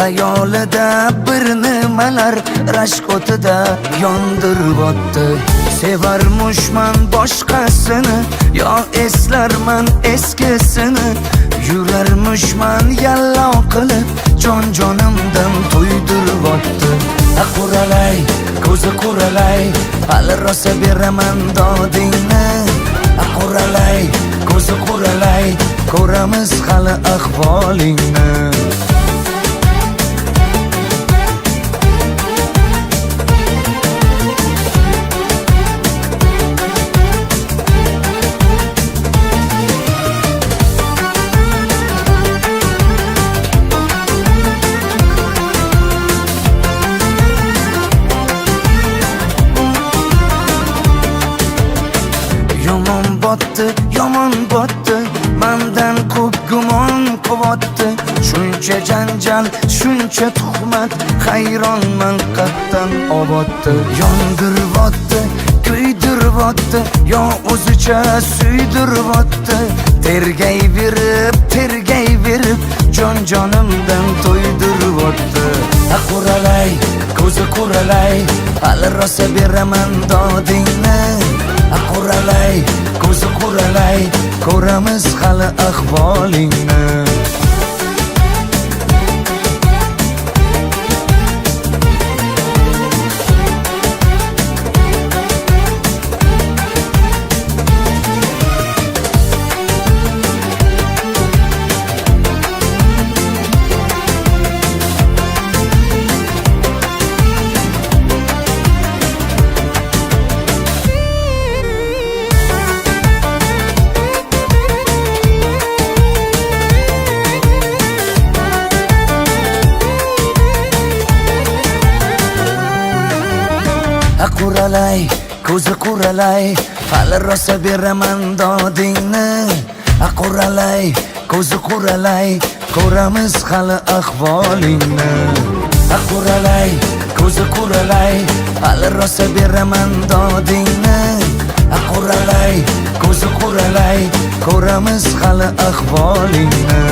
Xayolida bir nimalar rashk o'tida yondirib o'tdi. Sevarmushman boshqasini, yo eslarman eskisini. Yurarmushman yallo qilib, jon-jonimdan to'ydirib o'tdi. Quralay, ko'zi quralay, hali rosa beraman dodingni. Quralay, ko'zi quralay, ko'ramiz hali ahvolingni. Yomon botdi, mendan ko'p gumon quvotdi. Shuncha janjal, shuncha tuhmat, hayronman qatdan oboddi. Yondiribotdi, kuydiribotdi, yo o'zicha suydiribotdi. Tergayverib, jon-jonimdan to'ydiribotdi. Quralay, ko'zi quralay, hali rosa beraman dodingni. Quralay, ko'zi quralay, ko'ramiz hali ahvolingni. Quralay, ko'zi quralay, hali rosa beraman dodingni. Quralay, ko'zi quralay, ko'ramiz hali ahvolingni. Quralay, ko'zi quralay, hali rosa beraman dodingni. Quralay, ko'zi quralay, ko'ramiz hali ahvolingni.